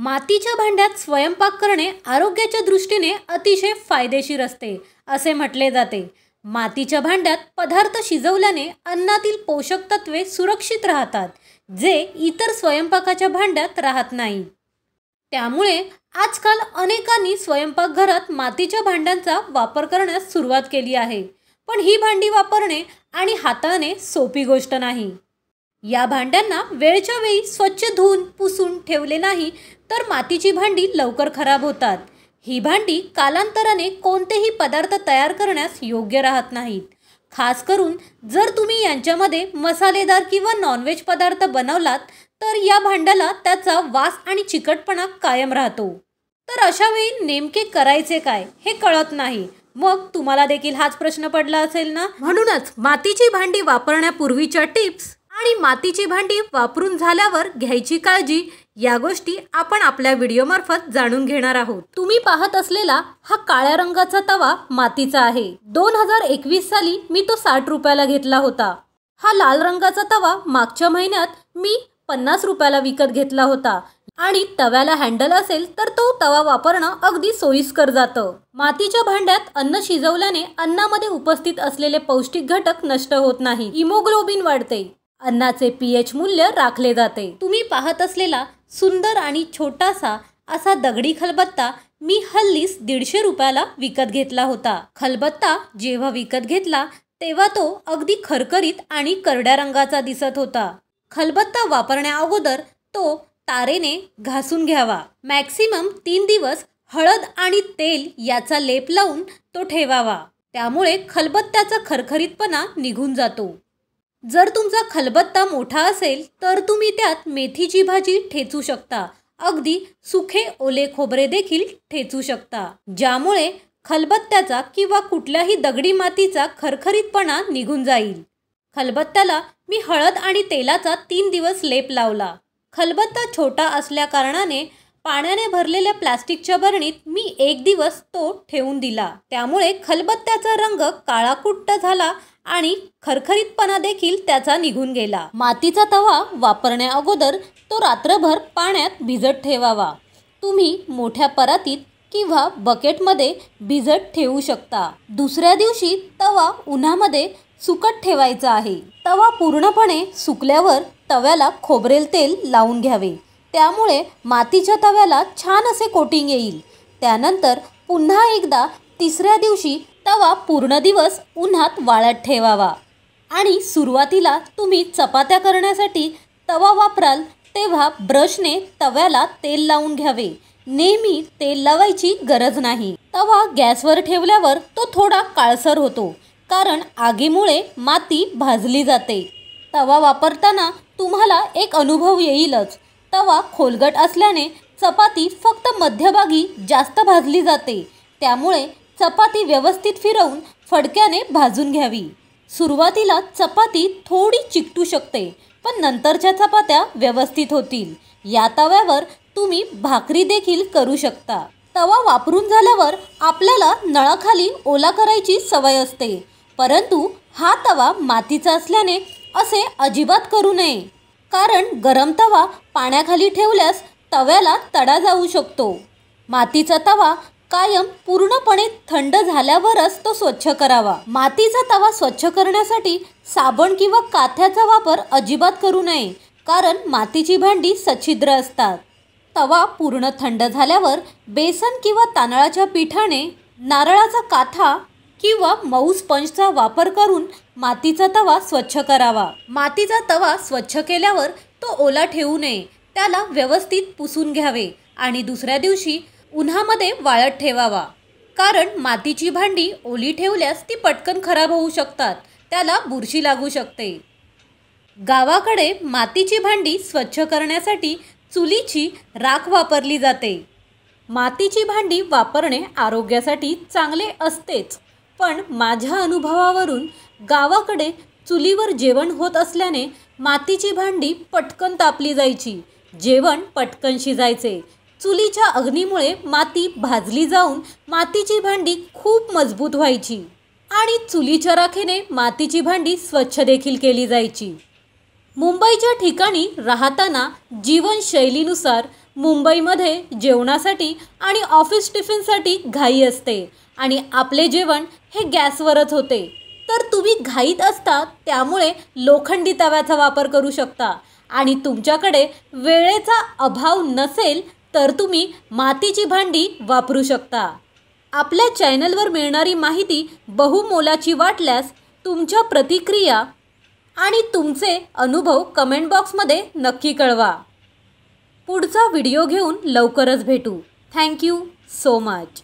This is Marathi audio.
मातीच्या भांड्यात स्वयंपाक करणे आरोग्याच्या दृष्टीने अतिशय फायदेशीर असते असे म्हटले जाते। मातीच्या भांड्यात पदार्थ शिजवल्याने अन्नातील पोषक तत्वे सुरक्षित राहतात, जे इतर स्वयंपाकाच्या भांड्यात राहत नाही। त्यामुळे आजकाल अनेकांनी स्वयंपाकघरात मातीच्या भांड्यांचा वापर करण्यास सुरुवात केली आहे। पण ही भांडी वापरणे आणि हाताळणे सोपी गोष्ट नाही। या भांड्यांना वेळच्या वेळी स्वच्छ धुवून पुसून ठेवले नाही तर मातीची भांडी लवकर खराब होतात। ही भांडी कालांतराने कोणतेही पदार्थ तयार करण्यास योग्य राहत नाहीत। खास करून जर तुम्ही यांच्यामध्ये मसालेदार किंवा नॉनव्हेज पदार्थ बनवलात तर या भांड्याला त्याचा वास आणि चिकटपणा कायम राहतो। तर अशा वेळी नेमके करायचे काय हे कळत नाही। मग तुम्हाला देखील हाच प्रश्न पडला असेल ना। म्हणूनच मातीची भांडी वापरण्यापूर्वीच्या टिप्स आणि मातीची भांडी वापरून झाल्यावर घ्यायची काळजी या गोष्टी आपण आपल्या व्हिडिओमार्फत जाणून घेणार आहोत। तुम्ही पाहत असलेला हा काळ्या रंगाचा तवा मातीचा आहे। 2021 साली मी तो 60 रुपयाला घेतला होता। हा लाल रंगाचा तवा मागच्या महिन्यात मी 50 रुपयाला विकत घेतला होता आणि तव्याला हँडल असेल तर तो तवा वापरणं अगदी सोयीस्कर जातं। मातीच्या भांड्यात अन्न शिजवल्याने अन्नामध्ये उपस्थित असलेले पौष्टिक घटक नष्ट होत नाही, हिमोग्लोबिन वाढते, अन्नाचे पीएच मूल्य राखले जाते। तुम्ही पाहत असलेला सुंदर आणि छोटासा असा दगडी खलबत्ता मी हल्लीच 150 रुपयाला विकत घेतला होता। खलबत्ता जेव्हा विकत घेतला तेव्हा तो अगदी खरखरीत आणि करड्या रंगाचा दिसत होता। खलबत्ता वापरण्या अगोदर तो तारेने घासून घ्यावा। मॅक्सिमम 3 दिवस हळद आणि तेल याचा लेप लावून तो ठेवावा, त्यामुळे खलबत्त्याचा खरखरीतपणा निघून जातो। जर तुमचा खलबत्ता मोठा असेल तर तुम्ही त्यात मेथीची भाजी ठेचू शकता, अगदी सुखे ओले खोबरे देखील ठेचू शकता, ज्यामुळे खलबत्त्याचा किंवा कुठल्याही दगडी मातीचा खरखरीतपणा निघून जाईल। खलबत्त्याला मी हळद आणि तेलाचा 3 दिवस लेप लावला। खलबत्ता छोटा असल्या कारणाने पाण्याने भरलेल्या प्लास्टिकच्या बरणीत मी 1 दिवस तो ठेवून दिला, त्यामुळे खलबत्त्याचा रंग काळाकुट्ट झाला आणि खरखरीतपणा देखील त्याचा निघून गेला। मातीचा तवा वापरण्या अगोदर तो रात्रभर पाण्यात भिजत ठेवावा। तुम्ही मोठ्या परातीत किंवा बकेटमध्ये भिजत ठेवू शकता। दुसऱ्या दिवशी तवा उन्हामध्ये सुकत ठेवायचा आहे। तवा पूर्णपणे सुकल्यावर तव्याला खोबरेल तेल लावून घ्यावे, त्यामुळे मातीच्या तव्याला छान असे कोटिंग येईल। त्यानंतर पुन्हा एकदा तिसऱ्या दिवशी तवा पूर्ण दिवस उन्हात वाळत ठेवावा। आणि सुरुवातीला तुम्ही चपात्या करण्यासाठी तवा वापराल तेव्हा ब्रशने तव्याला तेल लावून घ्यावे, नेहमी तेल लावायची गरज नाही। तवा गॅसवर ठेवल्यावर तो थोडा काळसर होतो, कारण आगीमुळे माती भाजली जाते। तवा वापरताना तुम्हाला एक अनुभव येईलच, तवा खोलगट असल्याने चपाती फक्त मध्यभागी जास्त भाजली जाते, त्यामुळे चपाती व्यवस्थित फिरवून फडक्याने भाजून घ्यावी। सुरुवातीला चपाती थोडी चिकटू शकते, पण नंतरच्या चपात्या व्यवस्थित होतील। या तव्यावर तुम्ही भाकरी देखील करू शकता। तवा वापरून झाल्यावर आपल्याला नळाखाली ओला करायची सवय असते, परंतु हा तवा मातीचा असल्याने असे अजिबात करू नये, कारण गरम तवा पाण्याखाली ठेवल्यास तव्याला तडा जाऊ शकतो। मातीचा तवा कायम पूर्णपणे थंड झाल्यावरच तो स्वच्छ करावा। मातीचा तवा स्वच्छ करण्यासाठी साबण किंवा काथ्याचा वापर अजिबात करू नये, कारण मातीची भांडी सच्छिद्र असतात। तवा पूर्ण थंड झाल्यावर बेसन किंवा तांदळाच्या पिठाने, नारळाचा काथा किंवा मऊ स्पंजचा वापर करून मातीचा तवा स्वच्छ करावा। मातीचा तवा स्वच्छ केल्यावर तो ओला ठेवू नये, त्याला व्यवस्थित पुसून घ्यावे आणि दुसऱ्या दिवशी उन्हामध्ये वाळत ठेवावा, कारण मातीची भांडी ओली ठेवल्यास ती पटकन खराब होऊ शकतात, त्याला बुरशी लागू शकते। गावाकडे मातीची भांडी स्वच्छ करण्यासाठी चुलीची राख वापरली जाते। मातीची भांडी वापरणे आरोग्यासाठी चांगले असतेच, पण माझ्या अनुभवावरून गावाकडे चुलीवर जेवण होत असल्याने मातीची भांडी पटकन तापली जायची, जेवण पटकन शिजायचे। चुलीच्या अग्नीमुळे माती भाजली जाऊन मातीची भांडी खूप मजबूत व्हायची आणि चुलीच्या राखेने मातीची भांडी स्वच्छ देखील केली जायची। मुंबईच्या ठिकाणी राहताना जीवनशैलीनुसार मुंबईमध्ये जेवणासाठी आणि ऑफिस टिफिनसाठी घाई असते आणि आपले जेवण हे गॅसवरच होते, तर तुम्ही घाईत असता त्यामुळे लोखंडी तव्याचा वापर करू शकता आणि तुमच्याकडे वेळेचा अभाव नसेल तर तुम्ही मातीची भांडी वापरू शकता। आपल्या चॅनलवर मिळणारी माहिती बहुमोलाची वाटल्यास तुमच्या प्रतिक्रिया आणि तुमचे अनुभव कमेंट बॉक्समध्ये नक्की कळवा। पुढचा व्हिडिओ घेऊन लवकरच भेटू। Thank you so much.